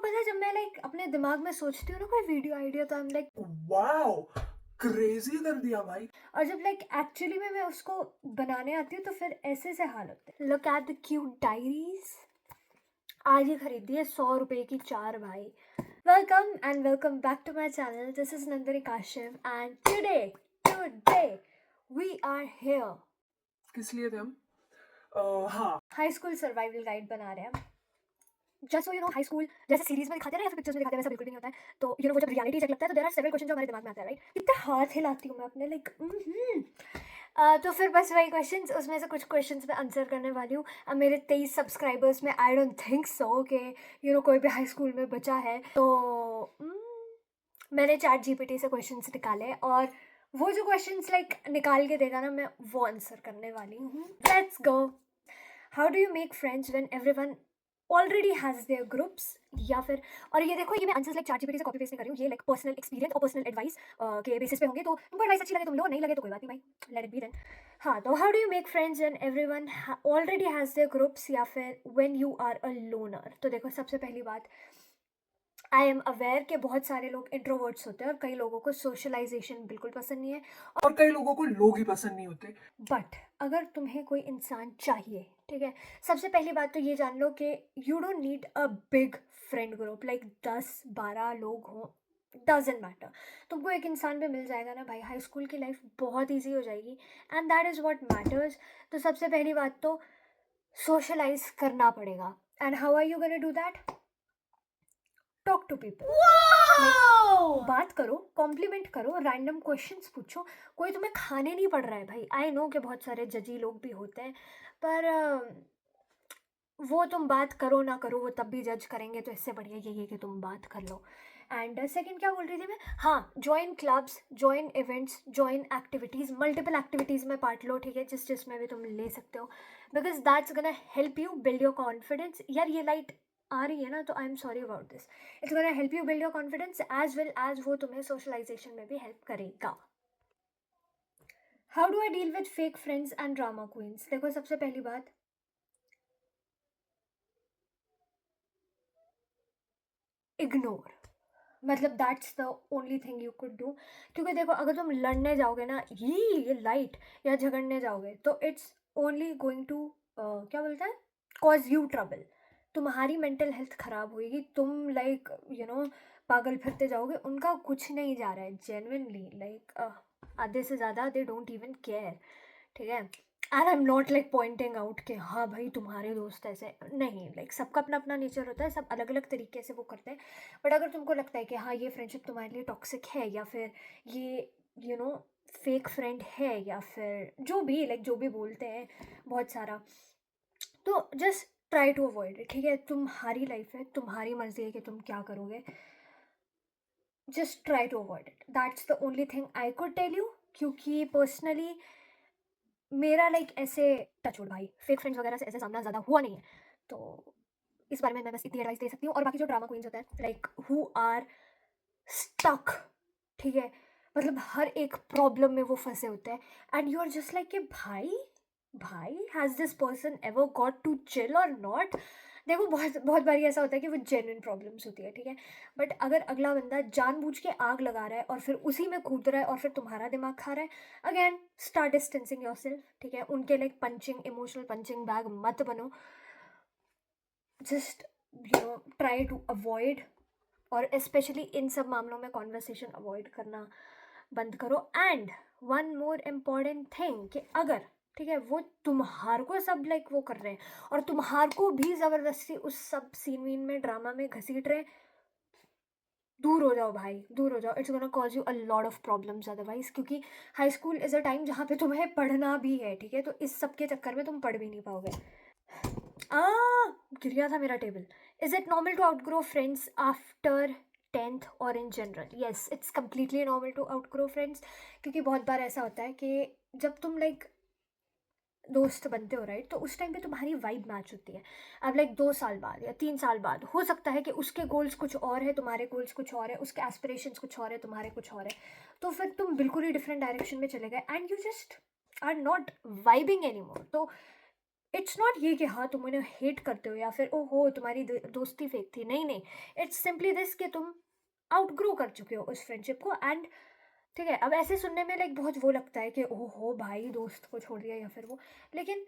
पता है, जब मैं लाइक अपने दिमाग में सोचती हूँ ना कोई वीडियो आइडिया, तो I am like wow, crazy कर दिया भाई। और जब लाइक एक्चुअली में मैं उसको बनाने आती हूँ तो फिर ऐसे से हाल होते हैं। Look at the cute diaries, आज ही खरीदी है 100 रुपए की 4 भाई। Welcome and welcome back to my channel, this is Nandini Kashim and today we are here. किस लिए थे हम? हाँ, हाई स्कूल सर्वाइवल गाइड बना रहे हैं। Just so you know, high school जैसे सीरीज में दिखाते हैं ना या फिर पिक्चर्स में दिखाते हैं, वैसा बिल्कुल भी नहीं होता है। तो यू नो वो जब रियलिटी चेक लगता है तो देयर आर सेवरल क्वेश्चन जो हमारे दिमाग में आते हैं, राइट? कितने हाथ हिलाती हूँ मैं अपने लाइक तो फिर बस वही क्वेश्चंस, उसमें से कुछ क्वेश्चंस मैं आंसर करने वाली हूँ। अब मेरे 23 सब्सक्राइबर्स में आई डोंट थिंक सो कि यू नो कोई भी हाई स्कूल में बचा है। तो मैंने चैट जीपीटी से क्वेश्चंस निकाले और वो जो क्वेश्चंस लाइक निकाल के देगा ना, मैं वो आंसर करने वाली हूँ। Let's go. How do you make friends when everyone already has their groups? या फिर, और ये देखो, ये मैं आंसर्स लाइक चैट जीपीटी से कॉपी पेस्ट नहीं कर रही हूँ, ये लाइक पर्सनल एक्सपीरियंस और पर्सनल एडवाइस के बेसिस पे होंगे। तो तुमको एडवाइस अच्छी लगे तुम लो, नहीं लगे तो कोई बात नहीं भाई, लेट इट बी देन। हाँ, तो how do you make friends when everyone already has their groups या फिर when you are a loner? तो देखो, सबसे पहली बात, आई एम अवेयर कि बहुत सारे लोग इंट्रोवर्ट्स होते हैं और कई लोगों को सोशलाइजेशन बिल्कुल पसंद नहीं है। और कई लोगों को लोग ही पसंद नहीं होते। बट अगर तुम्हें कोई इंसान चाहिए, ठीक है, सबसे पहली बात तो ये जान लो कि you don't need a big friend group, like 10-12 लोग हों, डजेंट मैटर। तुमको एक इंसान पे मिल जाएगा ना भाई, हाई स्कूल की लाइफ बहुत ईजी हो जाएगी and that is what matters. तो सबसे पहली बात तो सोशलाइज करना पड़ेगा। And how are you gonna do that? Talk to people, बात करो, कॉम्प्लीमेंट करो, रैंडम क्वेश्चंस पूछो। कोई तुम्हें खाने नहीं पड़ रहा है भाई। आई नो कि बहुत सारे जजी लोग भी होते हैं, पर वो तुम बात करो ना करो, वो तब भी जज करेंगे। तो इससे बढ़िया यही है कि तुम बात कर लो। एंड सेकंड क्या बोल रही थी मैं? हाँ, join clubs, join events, join activities, multiple activities में पार्ट लो, ठीक है, जिसमें भी तुम ले सकते हो, because that's gonna help you build your confidence. यार ये लाइट आ रही है ना, तो I am sorry about this. It's gonna help you build your confidence as well as वो तुम्हें सोशलाइजेशन में भी हेल्प करेगा। How do I deal with fake friends and drama queens? देखो, सबसे पहली बात, इग्नोर, मतलब that's the only thing you could do. क्योंकि देखो, अगर तुम लड़ने जाओगे ना, ये लाइट, या झगड़ने जाओगे, तो इट्स ओनली गोइंग टू क्या बोलता है, कॉज यू ट्रबल। तुम्हारी मेंटल हेल्थ खराब होगी, तुम लाइक यू नो पागल फिरते जाओगे। उनका कुछ नहीं जा रहा है, जेन्युइनली लाइक आधे से ज़्यादा दे डोंट इवन केयर, ठीक है। And I am not like pointing out कि हाँ भाई तुम्हारे दोस्त ऐसे नहीं, लाइक सबका अपना अपना नेचर होता है, सब अलग अलग तरीके से वो करते हैं। बट अगर तुमको लगता है कि हाँ ये फ्रेंडशिप तुम्हारे लिए टॉक्सिक है, या फिर ये यू नो फेक फ्रेंड है, या फिर जो भी लाइक जो भी बोलते हैं बहुत सारा, तो just try to avoid it, ठीक है। तुम्हारी लाइफ है, तुम्हारी मर्जी है कि तुम क्या करोगे। Just try to avoid it, that's the only thing I could tell you. क्योंकि पर्सनली मेरा लाइक ऐसे टचवुड भाई फेक फ्रेंड्स वगैरह से ऐसे सामना ज़्यादा हुआ नहीं है। तो इस बारे में मैं बस इतनी एडवाइस दे सकती हूँ। और बाकी जो ड्रामा क्वींस होते हैं लाइक हु आर स्टक, ठीक है, मतलब हर एक प्रॉब्लम में वो फंसे होते हैं and you are just like कि भाई भाई has this person ever got to chill or not? देखो, बहुत बहुत बारी ऐसा होता है कि वो जेन्युइन प्रॉब्लम्स होती है, ठीक है। बट अगर अगला बंदा जानबूझ के आग लगा रहा है और फिर उसी में कूद रहा है और फिर तुम्हारा दिमाग खा रहा है, again start distancing yourself, ठीक है। उनके like punching, emotional punching bag मत बनो। Just you know try to avoid, और स्पेशली इन सब मामलों में कॉन्वर्सेशन अवॉइड करना बंद करो। And one more important thing कि अगर, ठीक है, वो तुम्हार को सब लाइक वो कर रहे हैं और तुम्हार को भी ज़बरदस्ती उस सब सीन वीन में ड्रामा में घसीट रहे हैं, दूर हो जाओ भाई, दूर हो जाओ। It's gonna cause you a lot of problems otherwise. क्योंकि high school is a time जहाँ पे तुम्हें पढ़ना भी है, ठीक है, तो इस सब के चक्कर में तुम पढ़ भी नहीं पाओगे। आ गिर गया था मेरा table. Is it normal to outgrow friends after 10th और in general? Yes, it's completely normal to outgrow friends. क्योंकि बहुत बार ऐसा होता है कि जब तुम लाइक दोस्त बनते हो, राइट, तो उस टाइम पे तुम्हारी वाइब मैच होती है। अब लाइक 2 साल बाद या 3 साल बाद हो सकता है कि उसके गोल्स कुछ और है, तुम्हारे गोल्स कुछ और है, उसके एस्पिरेशंस कुछ और है, तुम्हारे कुछ और है। तो फिर तुम बिल्कुल ही डिफरेंट डायरेक्शन में चले गए and you just are not vibing anymore. तो इट्स नॉट ये कि हाँ तुम उन्हें हेट करते हो या फिर ओहो तुम्हारी दोस्ती फेक थी, नहीं नहीं, इट्स सिंपली दिस कि तुम आउटग्रो कर चुके हो उस फ्रेंडशिप को। एंड ठीक है, अब ऐसे सुनने में लाइक बहुत वो लगता है कि ओहो भाई दोस्त को छोड़ दिया या फिर वो, लेकिन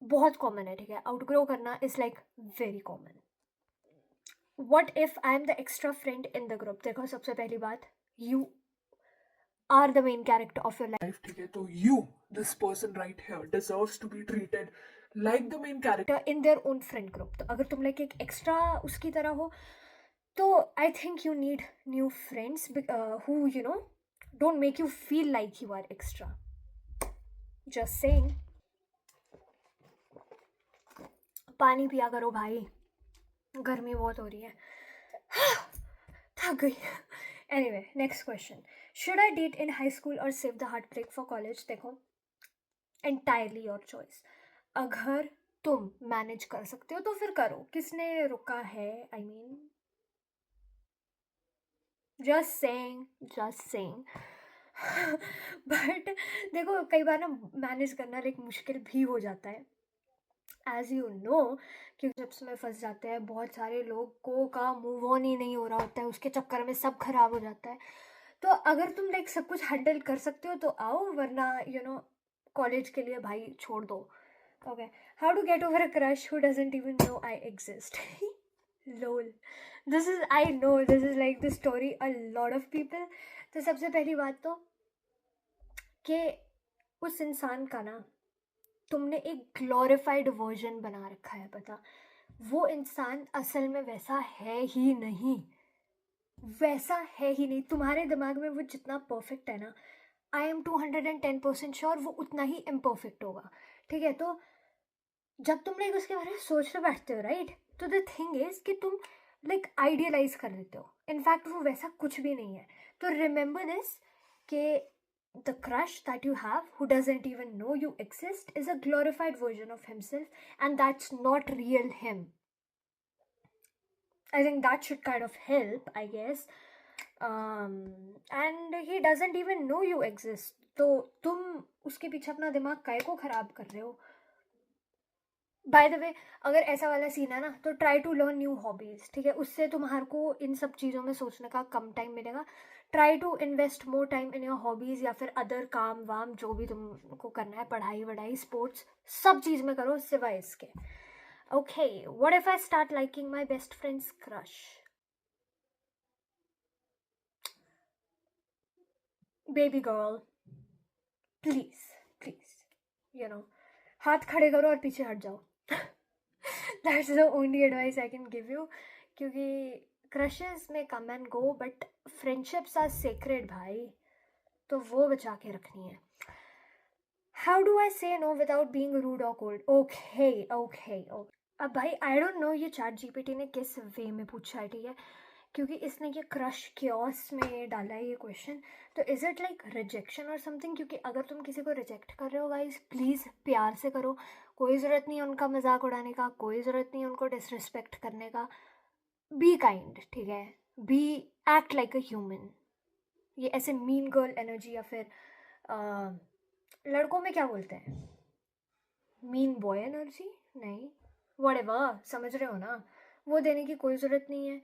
बहुत कॉमन है, ठीक है, आउटग्रो करना is like very common. What if I am the extra friend in the group? देखो सबसे पहली बात, you are the main character of your life, ठीक है, तो you, this person right here, deserves to be treated like the main character life in their own friend group. तो अगर तुम लाइक एक एक्स्ट्रा उसकी तरह हो, तो I think you need new friends who you know don't make you feel like you are extra. Just saying. पानी पिया करो भाई, गर्मी बहुत हो रही है, थक गई। Anyway, next question, should I date in high school और save the heart break for college? देखो एंटायरली योर चॉइस। अगर तुम मैनेज कर सकते हो तो फिर करो, किसने रुका है? I mean just saying, just saying. But देखो कई बार ना मैनेज करना लाइक मुश्किल भी हो जाता है, एज यू नो, क्योंकि जब में फंस जाते हैं बहुत सारे लोगों का मूव ऑन ही नहीं हो रहा होता है, उसके चक्कर में सब खराब हो जाता है। तो अगर तुम लाइक सब कुछ हैंडल कर सकते हो तो आओ, वरना यू नो कॉलेज के लिए भाई छोड़ दो। Okay, how to get over a crush who doesn't even know I exist? Lol, this is, I know this is like the story a lot of people. तो सबसे पहली बात तो कि उस इंसान का ना तुमने एक ग्लोरीफाइड वर्जन बना रखा है, पता, वो इंसान असल में वैसा है ही नहीं, वैसा है ही नहीं। तुम्हारे दिमाग में वो जितना परफेक्ट है ना, आई एम 210% श्योर वो उतना ही इम्परफेक्ट होगा, ठीक है। तो जब तुम लाइक उसके बारे में सोचने बैठते हो, राइट, तो द थिंग इज कि तुम लाइक आइडियलाइज कर लेते हो, इनफैक्ट वो वैसा कुछ भी नहीं है। तो रिमेंबर दिस कि the crush that you have who doesn't even know you exist is a glorified version of himself, and that's not real him. I think that should kind of help, I guess. And he doesn't even know you exist, तो तुम उसके पीछे अपना दिमाग काहे को खराब कर रहे हो? बाय द वे, अगर ऐसा वाला सीन है ना तो try to learn new hobbies, ठीक है, उससे तुम्हारे को इन सब चीज़ों में सोचने का कम टाइम मिलेगा। Try to invest more time in your hobbies या फिर अदर काम वाम जो भी तुमको करना है, पढ़ाई वढ़ाई स्पोर्ट्स सब चीज़ में करो सिवाय इसके। Okay, what if I start liking my best friend's crush? Baby girl, please please you know हाथ खड़े करो और पीछे हट जाओ। That's the only advice I can give you, क्योंकि क्रशेस में come and go but friendships are sacred भाई, तो वो बचा के रखनी है। How do I say no without being rude और कोल्ड? ओके ओके ओके, अब भाई आई डोंट नो ये चैट जीपीटी ने किस वे में पूछा है, ठीक है, क्योंकि इसने ये क्रश क्योस में डाला है ये क्वेश्चन। तो इज़ इट लाइक रिजेक्शन और समथिंग? क्योंकि अगर तुम किसी को रिजेक्ट कर रहे हो गाइज, प्लीज़ प्यार से करो, कोई ज़रूरत नहीं है उनका मजाक उड़ाने का, कोई ज़रूरत नहीं है उनको डिसरिस्पेक्ट करने का। बी काइंड, ठीक है, be, act like a human. ये ऐसे मीन गर्ल एनर्जी या फिर लड़कों में क्या बोलते हैं, मीन बॉय एनर्जी, नहीं, व्हाटएवर, समझ रहे हो ना, वो देने की कोई ज़रूरत नहीं है,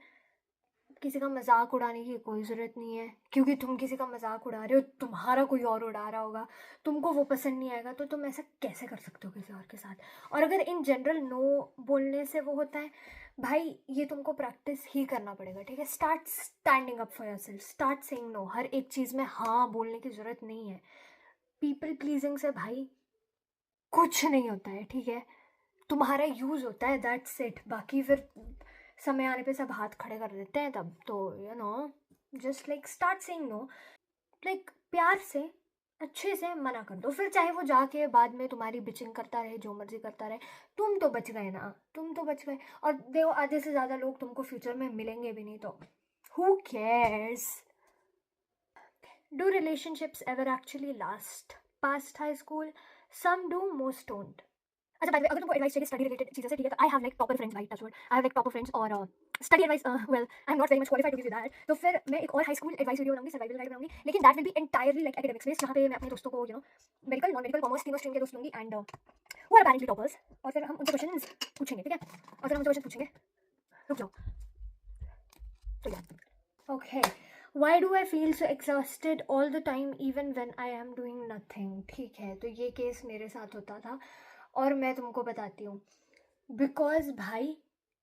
किसी का मजाक उड़ाने की कोई ज़रूरत नहीं है, क्योंकि तुम किसी का मजाक उड़ा रहे हो, तुम्हारा कोई और उड़ा रहा होगा, तुमको वो पसंद नहीं आएगा, तो तुम ऐसा कैसे कर सकते हो किसी और के साथ? और अगर इन जनरल नो बोलने से वो होता है, भाई ये तुमको प्रैक्टिस ही करना पड़ेगा, ठीक है। Start standing up for yourself, start saying no, हर एक चीज़ में हाँ बोलने की ज़रूरत नहीं है। पीपल प्लीजिंग से भाई कुछ नहीं होता है, ठीक है, तुम्हारा यूज़ होता है, दैट्स इट। बाकी फिर समय आने पे सब हाथ खड़े कर देते हैं तब, तो you know just like start saying no, like प्यार से अच्छे से मना कर दो, फिर चाहे वो जाके बाद में तुम्हारी बिचिंग करता रहे, जो मर्जी करता रहे, तुम तो बच गए ना, तुम तो बच गए। और देखो आधे से ज़्यादा लोग तुमको फ्यूचर में मिलेंगे भी नहीं, तो who cares? Do relationships ever actually last past high school? Some do, most don't. अच्छा बाय द वे, अगर तुमको एडवाइस चाहिए स्टडी रिलेटेड चीज़ों से, ठीक है, तो I have like topper friends भाई, touch wood, I have like topper friends, और study advice, well I am not very much qualified to give you that. तो फिर मैं एक और हाई स्कूल एडवाइस वीडियो बनाऊंगी, सर्वाइवल गाइड बनाऊंगी, लेकिन that will be entirely like academics based, जहाँ पे मैं अपने दोस्तों को मेडिकल, नॉन मेडिकल, कॉमर्स, तीनों स्ट्रीम के दोस्त लूंगी and who are apparently toppers, और फिर हम उनसे क्वेश्चंस पूछेंगे, ठीक है? और फिर हम उनसे क्वेश्चन पूछेंगे, रुक जाओ, तो या okay, why do I feel so exhausted all the time even when I am doing nothing. ठीक है, तो ये केस मेरे साथ होता था और मैं तुमको बताती हूँ। बिकॉज भाई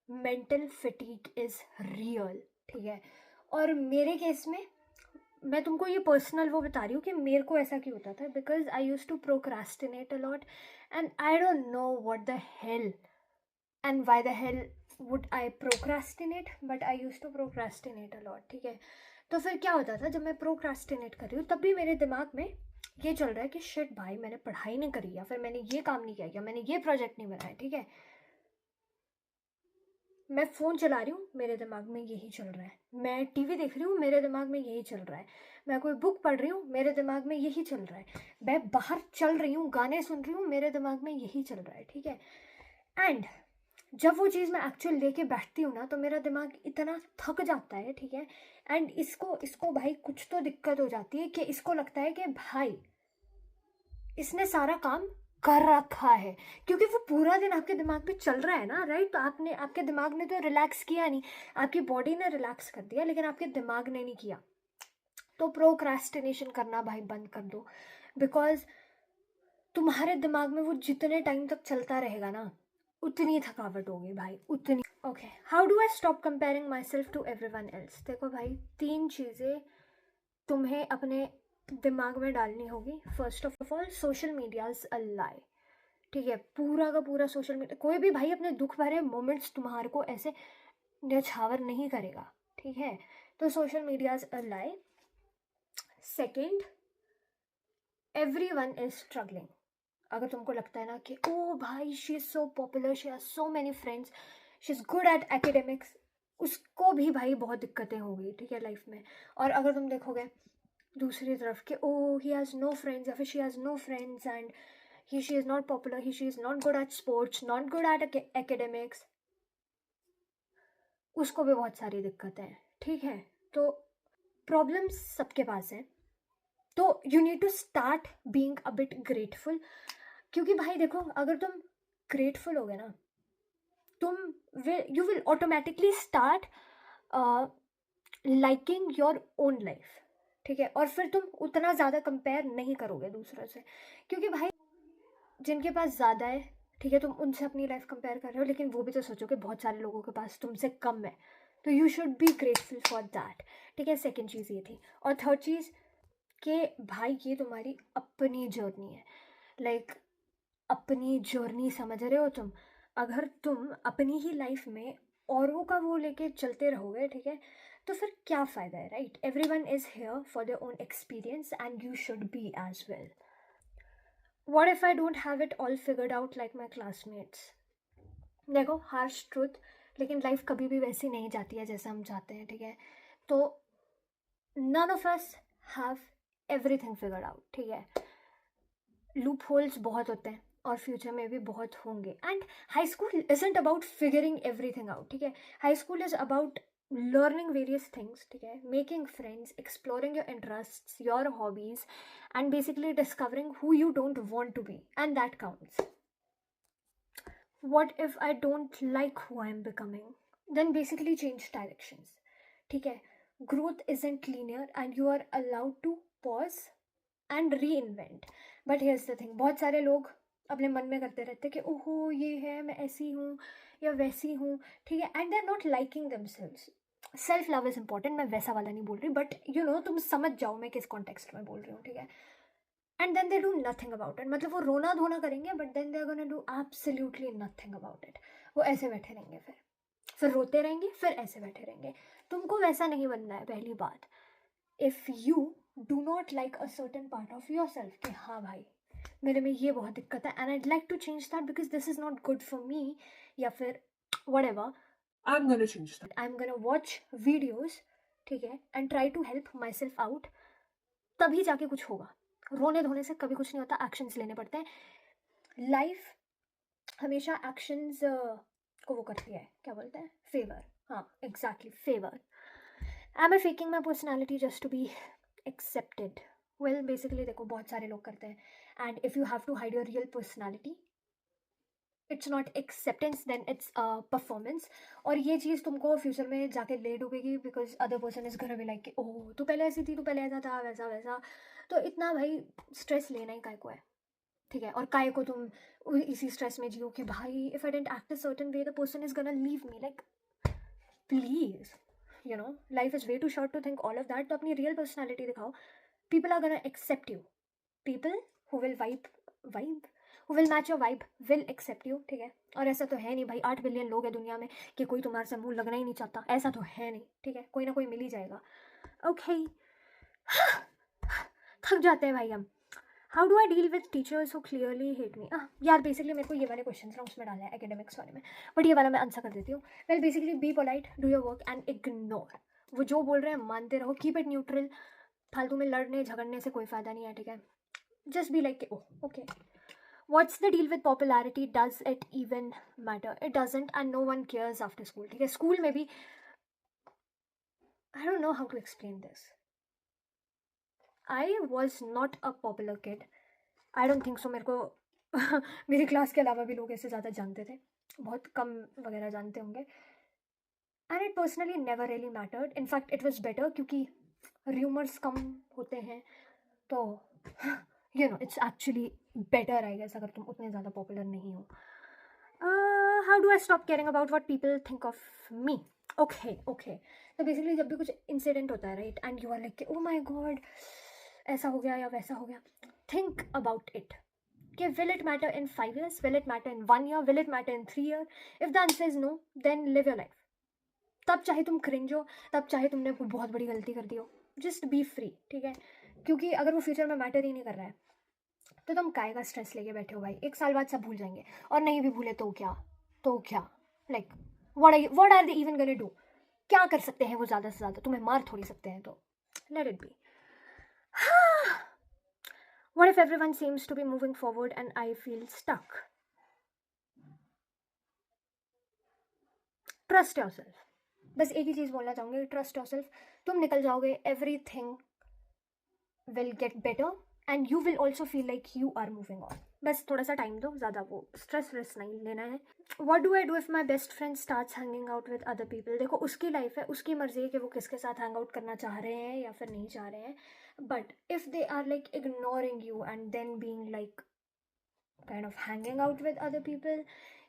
मेंटल फिटीक इज़ रियल, ठीक है? और मेरे केस में मैं तुमको ये पर्सनल वो बता रही हूँ कि मेरे को ऐसा क्यों होता था, because I used to procrastinate a lot and I don't know what the hell and why the hell would I procrastinate, but I used to procrastinate a lot, ठीक है? तो फिर क्या होता था, जब मैं प्रोक्रास्टिनेट कर रही हूँ तब भी मेरे दिमाग में ये चल रहा है कि शिट भाई मैंने पढ़ाई नहीं करी, या फिर मैंने ये काम नहीं किया, या मैंने ये प्रोजेक्ट नहीं बनाया, ठीक है? मैं फ़ोन चला रही हूँ, मेरे दिमाग में यही चल रहा है। मैं टीवी देख रही हूँ, मेरे दिमाग में यही चल रहा है। मैं कोई बुक पढ़ रही हूँ, मेरे दिमाग में यही चल रहा है। मैं बाहर चल रही हूँ, गाने सुन रही हूँ, मेरे दिमाग में यही चल रहा है, ठीक है? एंड जब वो चीज़ मैं एक्चुअल लेके बैठती हूँ ना, तो मेरा दिमाग इतना थक जाता है, ठीक है? एंड इसको भाई कुछ तो दिक्कत हो जाती है कि इसको लगता है कि भाई इसने सारा काम कर रखा है, क्योंकि वो पूरा दिन आपके दिमाग में चल रहा है ना, राइट? तो आपके दिमाग ने तो रिलैक्स किया नहीं, आपकी बॉडी ने रिलैक्स कर दिया, लेकिन आपके दिमाग ने नहीं किया। तो प्रोक्रास्टिनेशन करना भाई बंद कर दो, बिकॉज तुम्हारे दिमाग में वो जितने टाइम तक चलता रहेगा ना, उतनी थकावट होगी भाई, उतनी। Okay, how do I stop comparing myself to everyone else. देखो भाई, 3 चीज़ें तुम्हें अपने दिमाग में डालनी होगी। First of all, social media is a lie, ठीक है? पूरा का पूरा सोशल मीडिया, कोई भी भाई अपने दुख भरे मोमेंट्स तुम्हारे को ऐसे न्यौछावर नहीं करेगा, ठीक है? तो social media is a lie. Second, every one is struggling. अगर तुमको लगता है ना कि ओ भाई she is so popular, she has so many friends, she is good at academics, उसको भी भाई बहुत दिक्कतें होंगी, ठीक है, लाइफ में। और अगर तुम देखोगे दूसरी तरफ कि oh he has no friends, या फिर she has no friends and she is not popular, she is not good at sports, not good at academics, उसको भी बहुत सारी दिक्कतें हैं, ठीक है? तो प्रॉब्लम्स सबके पास हैं, तो you need to start being a bit grateful. क्योंकि भाई देखो, अगर तुम ग्रेटफुल होगे ना, you will automatically start liking your own life, ठीक है? और फिर तुम उतना ज़्यादा कंपेयर नहीं करोगे दूसरों से, क्योंकि भाई जिनके पास ज़्यादा है, ठीक है, तुम उनसे अपनी लाइफ कंपेयर कर रहे हो, लेकिन वो भी तो सोचो कि बहुत सारे लोगों के पास तुमसे कम है, तो you should be grateful for that, ठीक है? सेकेंड चीज़ ये थी। और थर्ड चीज़ कि भाई ये तुम्हारी अपनी जर्नी है, लाइक अपनी जर्नी, समझ रहे हो तुम? अगर तुम अपनी ही लाइफ में औरों का वो लेके चलते रहोगे, ठीक है, तो फिर क्या फ़ायदा है, right? Everyone is here for their own experience and you should be as well. What if I don't have it all figured out like my classmates? देखो, हार्श ट्रूथ, लेकिन लाइफ कभी भी वैसी नहीं जाती है जैसा हम चाहते हैं, ठीक है? तो none of us have everything figured out, ठीक है? लूप होल्स बहुत होते हैं और फ्यूचर में भी बहुत होंगे, and high school isn't about figuring everything out, ठीक है? High school is about learning various things, ठीक है? Making friends, exploring your interests, your hobbies, and basically discovering who you don't want to be, and that counts. What if I don't like who I'm becoming? Then basically change directions, ठीक है? Growth isn't linear and you are allowed to pause and reinvent. But here's the thing, बहुत सारे लोग अपने मन में करते रहते कि ओहो ये है, मैं ऐसी हूँ या वैसी हूँ, ठीक है? And they are not liking themselves. Self love is important, मैं वैसा वाला नहीं बोल रही, बट यू नो तुम समझ जाओ मैं किस कॉन्टेक्स्ट में बोल रही हूँ, ठीक है? And then they do nothing about it, मतलब वो रोना धोना करेंगे, but then they are gonna do absolutely nothing about it. वो ऐसे बैठे रहेंगे, फिर रोते रहेंगे, फिर ऐसे बैठे रहेंगे। तुमको वैसा नहीं बनना है, पहली बात। If you do not like a certain part of yourself कि हाँ भाई मेरे में ये बहुत दिक्कत है and I'd like to change that because this is not good for me, या फिर whatever, I'm gonna change that. I am gonna watch videos, ठीक है, and try to help myself out, तभी जाके कुछ होगा। रोने धोने से कभी कुछ नहीं होता, एक्शंस लेने पड़ते हैं। लाइफ हमेशा एक्शंस को वो करती है, क्या बोलते हैं, फेवर, हाँ exactly favour. Am I faking my personality just to be accepted? Well basically देखो बहुत सारे लोग करते हैं, and if you have to hide your real personality it's not acceptance, then it's performance. और ये चीज़ तुमको फ्यूचर में जाके ले डूबेगी, बिकॉज अदर पर्सन इज घर भी लाइक ओह तू पहले ऐसी थी, तू पहले ऐसा था, वैसा वैसा. तो इतना भाई स्ट्रेस लेना ही काय को है, ठीक है? और काय को तुम इसी स्ट्रेस में जियो कि भाई if I don't act a certain way the person is gonna leave me. Like please, you know, life is way too short to think all of that. तो अपनी रियल पर्सनैलिटी दिखाओ. People are gonna accept you. People who will vibe who will match your vibe will accept you, ठीक है? और ऐसा तो है नहीं भाई 8 बिलियन लोग हैं दुनिया में कि कोई तुम्हारे से मुंह लगना ही नहीं चाहता, ऐसा तो है नहीं, ठीक है? कोई ना कोई मिल ही जाएगा. ओके. थक जाते हैं भाई हम. How do I deal with teachers who clearly hate me? यार बेसिकली मेरे को ये वाले क्वेश्चन ना उसमें डाला है एकेडमिक्स वाले में, बट ये वाला मैं आंसर कर देती हूँ. Well basically be polite, do your work and ignore. वो जो बोल रहे हैं मानते रहो, कीप इट न्यूट्रल. फालतू में लड़ने झगड़ने से कोई फ़ायदा नहीं है, ठीक है? Just be like oh okay. What's the deal with popularity? Does it even matter? It doesn't, and no one cares after school. ठीक है? School में भी I don't know how to explain this. I was not a popular kid. I don't think so. मेरे को मेरी class के अलावा भी लोग ऐसे ज़्यादा जानते थे, बहुत कम वगैरह जानते होंगे. And it personally never really mattered. In fact, it was better क्योंकि rumors कम होते हैं, तो you know it's actually better I guess अगर तुम उतने ज़्यादा पॉपुलर नहीं हो. How do I stop caring about what people think of me? Okay. तो बेसिकली जब भी कुछ इंसिडेंट होता है right, and you are like oh my god ऐसा हो गया या वैसा हो गया, थिंक अबाउट इट कि will it matter in 5 years, will it matter in 1 year, will it matter in 3 year? If the answer is no, then live your life. तब चाहे तुम क्रिंज हो, तब चाहे तुमने कोई बहुत बड़ी गलती कर दी हो, जस्ट बी फ्री, ठीक है? क्योंकि अगर वो फ्यूचर में मैटर ही नहीं कर रहा है तो तुम काय का स्ट्रेस लेके बैठे हो भाई? 1 साल बाद सब भूल जाएंगे, और नहीं भी भूले तो क्या? Like what are they even gonna do? क्या कर सकते हैं वो ज़्यादा से ज़्यादा? तुम्हें मार थोड़ी सकते हैं, तो let it be. What if everyone seems to be moving forward and I feel stuck? Trust yourself. बस एक ही चीज़ बोलना चाहूँगी, ट्रस्ट योरसेल्फ. तुम निकल जाओगे, everything will get better and you will also feel like you are moving on. बस थोड़ा सा टाइम दो, ज़्यादा वो स्ट्रेस वेस नहीं लेना है. What do I do if my best friend starts hanging out with other people? देखो उसकी लाइफ है, उसकी मर्जी है कि वो किसके साथ हैंग आउट करना चाह रहे हैं या फिर नहीं चाह रहे हैं. But if they are like ignoring you and then being like kind of hanging out with other people,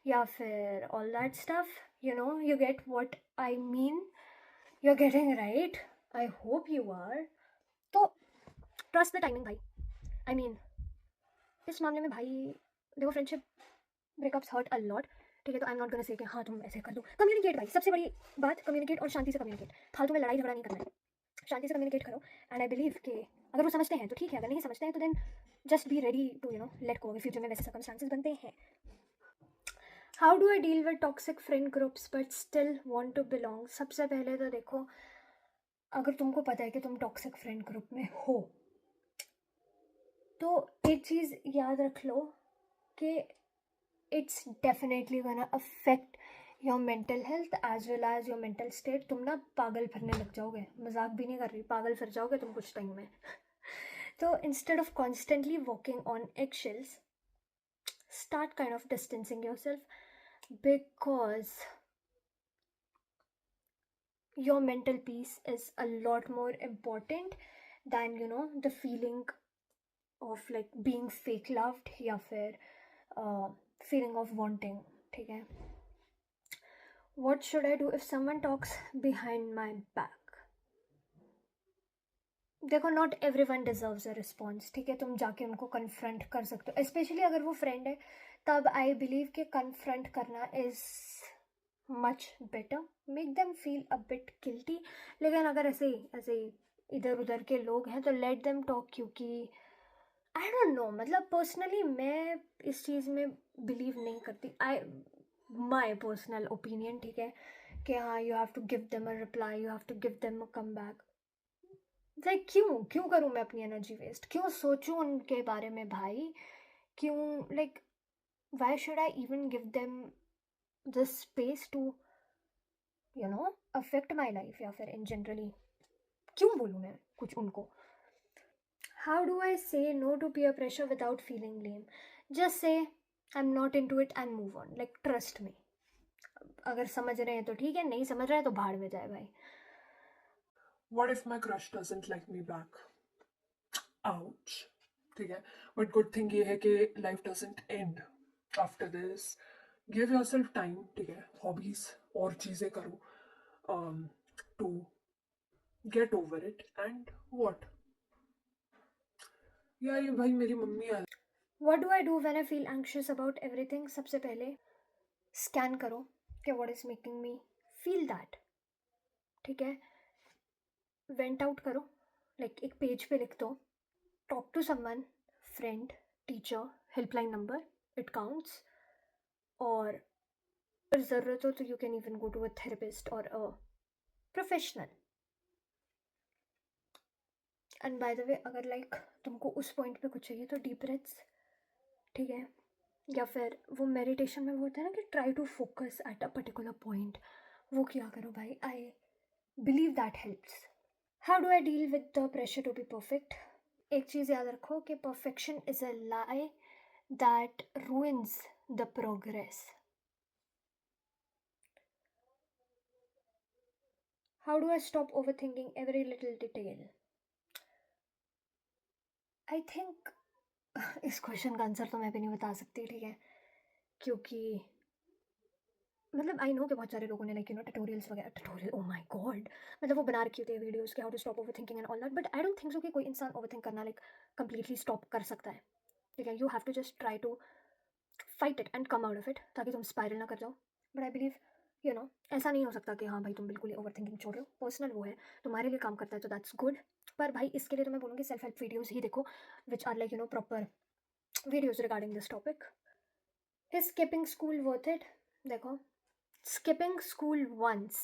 या फिर all that stuff, you know, you get what I mean. You're getting right. I hope you are. तो trust the timing भाई. I mean, इस मामले में भाई देखो friendship breakups hurt a lot, ठीक है? तो I am not gonna say कि हाँ तुम ऐसे कर दो. कम्युनिकेट भाई, सबसे बड़ी बात कम्युनिकेट, और शांति से कम्युनिकेट. फालतू में लड़ाई झगड़ा नहीं करना है, शांति से कम्युनिकेट करो. एंड आई बिलीव कि अगर वो समझते हैं तो ठीक है, अगर नहीं समझते हैं तो then just be ready to you know let go. Future में वैसे सर्कमस्टांसेस बनते हैं. How do I deal with toxic friend groups but still want to belong? सबसे पहले तो देखो, अगर तुमको पता है कि तुम टॉक्सिक फ्रेंड ग्रुप में हो तो एक चीज़ याद रख लो कि it's definitely gonna affect your mental health as well as your mental state. तुम ना पागल फिरने लग जाओगे, मजाक भी नहीं कर रही, पागल फिर जाओगे तुम कुछ टाइम में. तो instead of constantly walking on eggshells, start kind of distancing yourself, because your mental peace is a lot more important than you know the feeling of like being fake loved या फिर feeling of wanting, ठीक है? What should I do if someone talks behind my back? देखो not every one deserves a response, ठीक है? तुम जाके उनको कन्फ्रंट कर सकते हो, स्पेशली अगर वो फ्रेंड है, तब आई बिलीव कि कन्फ्रंट करना is much better. Make them feel a bit guilty. लेकिन अगर ऐसे ही इधर उधर के लोग हैं तो लेट देम टॉक, क्योंकि आई डोंट नो, मतलब पर्सनली मैं इस चीज़ में बिलीव नहीं करती. माई पर्सनल ओपिनियन, ठीक है, कि हाँ you have to give them a reply, you have to give them a comeback. Like क्यों करूँ मैं अपनी एनर्जी वेस्ट? क्यों सोचूं उनके बारे में भाई? क्यों? Like why should I even give them the space to you know affect my life, या फिर इन जनरली क्यों बोलूँ मैं कुछ उनको. How do I say no to peer pressure without feeling lame? Just say I'm not into it and move on. Like trust me. अगर समझ रहे हैं तो ठीक है, नहीं समझ रहे हैं तो भाड़ में जाए भाई. What if my crush doesn't like me back? Ouch. ठीक है, but good thing ये है कि life doesn't end after this. Give yourself time, ठीक है, hobbies और चीज़ें करो to get over it. And what? यार ये भाई मेरी मम्मी आ What do I do when I feel anxious about everything? सबसे पहले स्कैन करो कि what is making me feel that. ठीक है, वेंट आउट करो, लाइक एक पेज पे लिख दो, talk to someone, friend, teacher, helpline number, it counts. और अगर ज़रूरत हो तो you can even go to a therapist और a professional. And by the way अगर लाइक तुमको उस पॉइंट पे कुछ चाहिए तो डीप ब्रेथ्स, ठीक है, या फिर वो मेडिटेशन में वो होता है ना कि try to focus at a particular point, वो किया करो भाई. I believe that helps. How do I deal with the pressure to be perfect? एक चीज़ याद रखो कि perfection is a lie that ruins the progress. How do I stop overthinking every little detail? I think this question का answer तो मैं भी नहीं बता सकती, ठीक है, क्योंकि मतलब आई नो कि बहुत सारे लोगों ने लाइक ट्यूटोरियल्स वगैरह, ट्यूटोरियल, ओ माय गॉड, मतलब वो बना रखी होती है वीडियोस के how to stop overthinking and all that, but I don't think so कि कोई इंसान ओवर थिंक करना लाइक कंप्लीटली स्टॉप कर सकता है. ठीक है, you have to just try to fight it and come out of it, ताकि तुम स्पायरल ना कर जाओ. बट आई बिलीव ऐसा नहीं हो सकता कि हाँ भाई तुम बिल्कुल ही ओवर थिंकिंग छोड़ रहे हो. पर्सनल वो है, तुम्हारे लिए काम करता है तो दैट्स गुड. पर भाई इसके लिए तो मैं बोलूँगी सेल्फ हेल्प वीडियोज़ ही देखो, which are like proper videos regarding this topic. Is skipping school worth it? देखो, skipping school once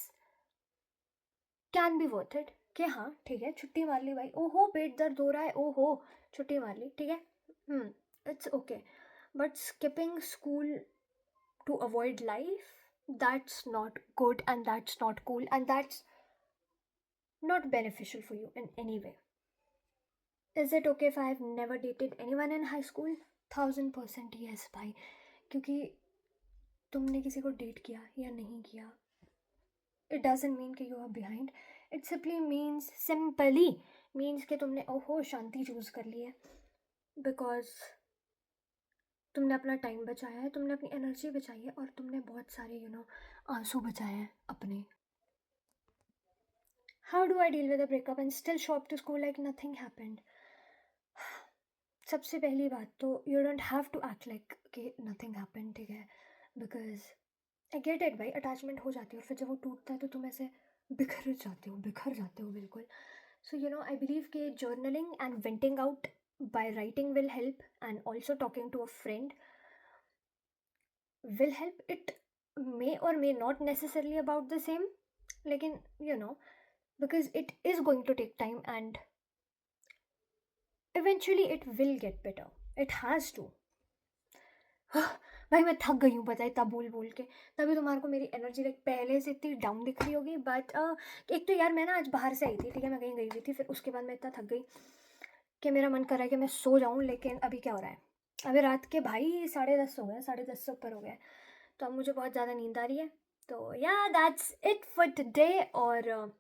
can be worth it, कि हाँ ठीक है छुट्टी मार ली भाई, ओहो पेट दर्द हो रहा है, ओहो छुट्टी मार ली, ठीक है, it's okay. But skipping school to avoid life, that's not good and that's not cool and that's not beneficial for you in any way. Is it okay if I have never dated anyone in high school? 1000% yes भाई, क्योंकि तुमने किसी को date किया या नहीं किया, it doesn't mean कि you are behind. It simply means कि तुमने ओहो शांति चूज कर ली है, बिकॉज तुमने अपना टाइम बचाया है, तुमने अपनी एनर्जी बचाई है, और तुमने बहुत सारे आंसू बचाए हैं अपने. How do I deal with a breakup and still show up to school like nothing happened? सबसे पहली बात तो you don't have to act like कि नथिंग हैपेंड, ठीक है, बिकॉज आई गेट इट भाई, अटैचमेंट हो जाती है और फिर जब वो टूटता है तो तुम ऐसे बिखर जाते हो बिल्कुल. सो आई बिलीव कि journaling and venting out by writing will help, and also talking to a friend will help. It may or may not necessarily about the same, lekin because it is going to take time and eventually it will get better. It has to. भाई मैं थक गई हूँ पता है, तब बोल बोल के, तभी तुम्हारे को मेरी एनर्जी लाइक पहले से इतनी डाउन दिख रही होगी. बट एक तो यार मैं ना आज बाहर से आई थी, ठीक है, मैं कहीं गई हुई थी, फिर उसके बाद मैं इतना थक गई कि मेरा मन कर रहा है कि मैं सो जाऊँ. लेकिन अभी क्या हो रहा है, अभी रात के भाई 10:30 हो गए, 10:30 से ऊपर हो गए, तो अब मुझे बहुत ज़्यादा नींद आ रही है. तो या दैट्स इट फॉर टुडे. और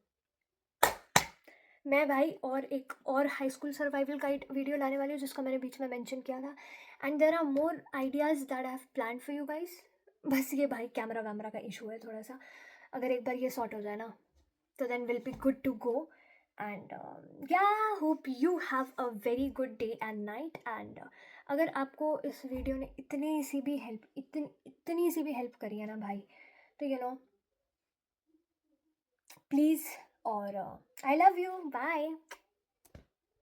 मैं भाई और एक और high school survival guide video लाने वाली हूँ, जिसका मैंने बीच में मेंशन किया था. And there are more ideas that I have plan for you guys. बस ये भाई कैमरा वैमरा का इशू है थोड़ा सा, अगर एक बार ये सॉर्ट हो जाए ना तो then will be good to go. And या hope you have a very good day and night. And अगर आपको इस वीडियो ने इतनी सी भी हेल्प करी है ना भाई, तो प्लीज़, और आई लव यू, बाय.